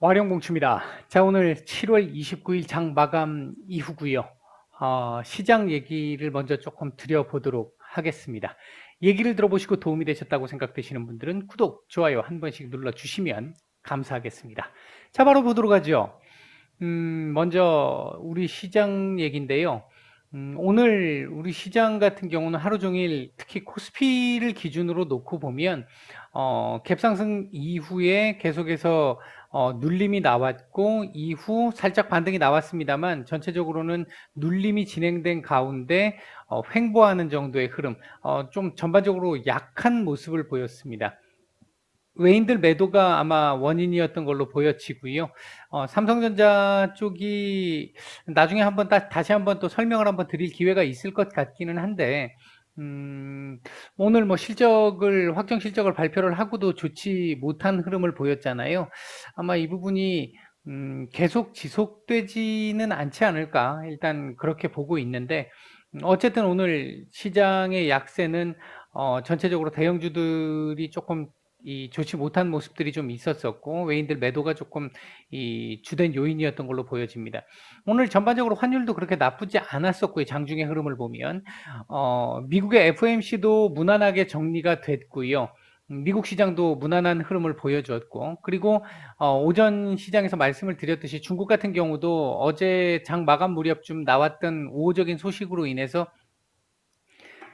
와룡공추입니다. 자, 오늘 7월 29일 장 마감 이후고요. 시장 얘기를 먼저 조금 드려보도록 하겠습니다. 얘기를 들어보시고 도움이 되셨다고 생각되시는 분들은 구독, 좋아요 한 번씩 눌러주시면 감사하겠습니다. 자, 바로 보도록 하죠. 먼저 우리 시장 얘기인데요. 오늘 우리 시장 같은 경우는 하루 종일 특히 코스피를 기준으로 놓고 보면 갭상승 이후에 계속해서 눌림이 나왔고 이후 살짝 반등이 나왔습니다만 전체적으로는 눌림이 진행된 가운데 횡보하는 정도의 흐름, 좀 전반적으로 약한 모습을 보였습니다. 외인들 매도가 아마 원인이었던 걸로 보여지고요. 삼성전자 쪽이 나중에 한번 다시 한번 또 설명을 한번 드릴 기회가 있을 것 같기는 한데, 오늘 뭐 확정 실적을 발표를 하고도 좋지 못한 흐름을 보였잖아요. 아마 이 부분이 계속 지속되지는 않지 않을까. 일단 그렇게 보고 있는데, 어쨌든 오늘 시장의 약세는 전체적으로 대형주들이 조금 좋지 못한 모습들이 좀 있었었고 외인들 매도가 조금 주된 요인이었던 걸로 보여집니다. 오늘 전반적으로 환율도 그렇게 나쁘지 않았었고요. 장중의 흐름을 보면 미국의 FOMC도 무난하게 정리가 됐고요. 미국 시장도 무난한 흐름을 보여줬고 그리고 오전 시장에서 말씀을 드렸듯이 중국 같은 경우도 어제 장 마감 무렵쯤 나왔던 우호적인 소식으로 인해서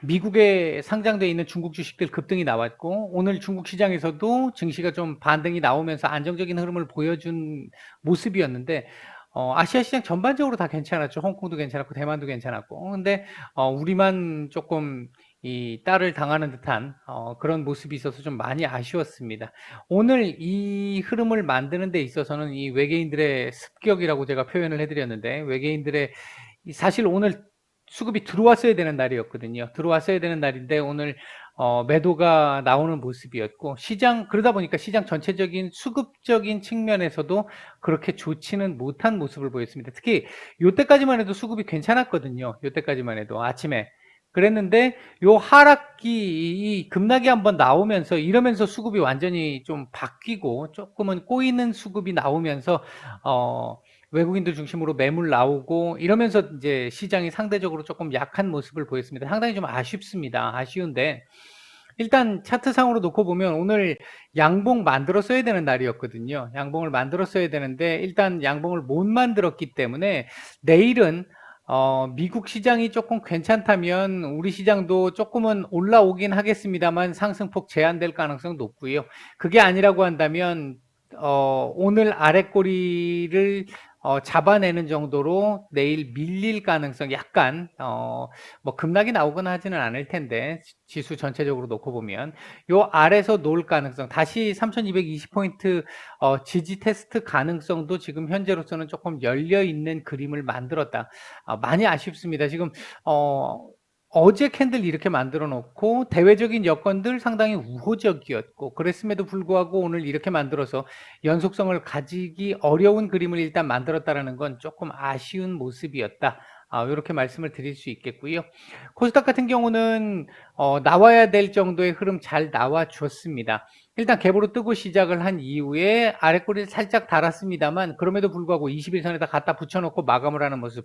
미국에 상장되어 있는 중국 주식들 급등이 나왔고 오늘 중국 시장에서도 증시가 좀 반등이 나오면서 안정적인 흐름을 보여준 모습이었는데 아시아 시장 전반적으로 다 괜찮았죠. 홍콩도 괜찮았고 대만도 괜찮았고 근데 우리만 조금 딸을 당하는 듯한 그런 모습이 있어서 좀 많이 아쉬웠습니다. 오늘 이 흐름을 만드는 데 있어서는 이 외계인들의 습격이라고 제가 표현을 해드렸는데 외계인들의 사실 오늘 수급이 들어왔어야 되는 날이었거든요. 들어왔어야 되는 날인데 오늘 매도가 나오는 모습이었고 그러다 보니까 시장 전체적인 수급적인 측면에서도 그렇게 좋지는 못한 모습을 보였습니다. 특히 요때까지만 해도 수급이 괜찮았거든요. 요때까지만 해도 아침에 그랬는데 요 이 급락이 한번 나오면서 이러면서 수급이 완전히 좀 바뀌고 조금은 꼬이는 수급이 나오면서 외국인들 중심으로 매물 나오고 이러면서 이제 시장이 상대적으로 조금 약한 모습을 보였습니다. 상당히 좀 아쉽습니다. 아쉬운데 일단 차트상으로 놓고 보면 오늘 양봉 만들었어야 되는 날이었거든요. 양봉을 만들었어야 되는데 일단 양봉을 못 만들었기 때문에 내일은 미국 시장이 조금 괜찮다면 우리 시장도 조금은 올라오긴 하겠습니다만 상승폭 제한될 가능성 높고요. 그게 아니라고 한다면 오늘 아랫꼬리를 잡아내는 정도로 내일 밀릴 가능성 약간 뭐 급락이 나오거나 하지는 않을 텐데 지수 전체적으로 놓고 보면 요 아래서 놓을 가능성 다시 3220포인트 지지 테스트 가능성도 지금 현재로서는 조금 열려 있는 그림을 만들었다. 많이 아쉽습니다. 지금 어제 캔들 이렇게 만들어 놓고 대외적인 여건들 상당히 우호적이었고 그랬음에도 불구하고 오늘 이렇게 만들어서 연속성을 가지기 어려운 그림을 일단 만들었다는 건 조금 아쉬운 모습이었다. 이렇게 말씀을 드릴 수 있겠고요. 코스닥 같은 경우는 나와야 될 정도의 흐름 잘 나와줬습니다. 일단 갭으로 뜨고 시작을 한 이후에 아랫꼬리를 살짝 달았습니다만 그럼에도 불구하고 21선에다 갖다 붙여놓고 마감을 하는 모습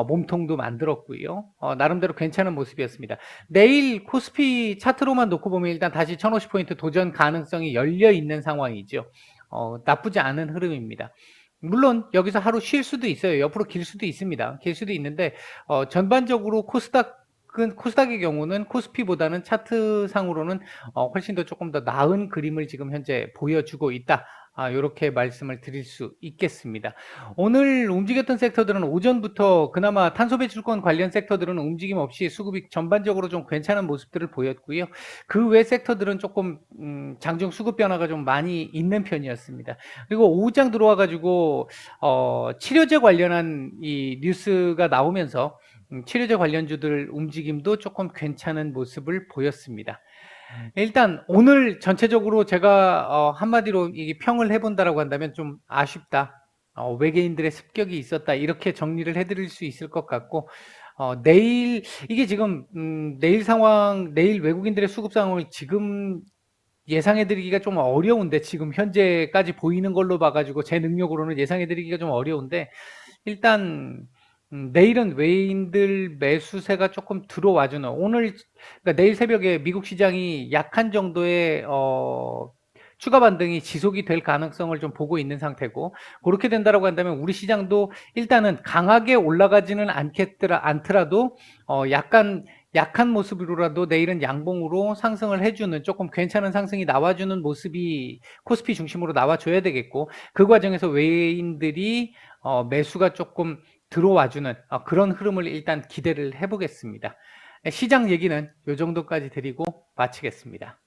몸통도 만들었고요. 나름대로 괜찮은 모습이었습니다. 내일 코스피 차트로만 놓고 보면 일단 다시 1050포인트 도전 가능성이 열려 있는 상황이죠. 나쁘지 않은 흐름입니다. 물론 여기서 하루 쉴 수도 있어요. 옆으로 길 수도 있습니다. 길 수도 있는데 전반적으로 코스닥의 경우는 코스피보다는 차트상으로는 훨씬 더 조금 더 나은 그림을 지금 현재 보여주고 있다. 이렇게 말씀을 드릴 수 있겠습니다. 오늘 움직였던 섹터들은 오전부터 그나마 탄소 배출권 관련 섹터들은 움직임 없이 수급이 전반적으로 좀 괜찮은 모습들을 보였고요. 그 외 섹터들은 조금 장중 수급 변화가 좀 많이 있는 편이었습니다. 그리고 오후장 들어와 가지고 치료제 관련한 이 뉴스가 나오면서 치료제 관련주들 움직임도 조금 괜찮은 모습을 보였습니다. 일단 오늘 전체적으로 제가 한마디로 이게 평을 해본다라고 한다면 좀 아쉽다. 외계인들의 습격이 있었다. 이렇게 정리를 해드릴 수 있을 것 같고 내일 이게 지금 내일 외국인들의 수급 상황을 지금 예상해 드리기가 좀 어려운데 지금 현재까지 보이는 걸로 봐 가지고 제 능력으로는 예상해 드리기가 좀 어려운데 일단 내일은 외인들 매수세가 조금 들어와 주는 오늘 그러니까 내일 새벽에 미국 시장이 약한 정도의 추가 반등이 지속이 될 가능성을 좀 보고 있는 상태고 그렇게 된다라고 한다면 우리 시장도 일단은 강하게 올라가지는 않더라도 약간 약한 모습으로라도 내일은 양봉으로 상승을 해주는 조금 괜찮은 상승이 나와주는 모습이 코스피 중심으로 나와줘야 되겠고 그 과정에서 외인들이 매수가 조금 들어와주는 그런 흐름을 일단 기대를 해보겠습니다. 시장 얘기는 이 정도까지 드리고 마치겠습니다.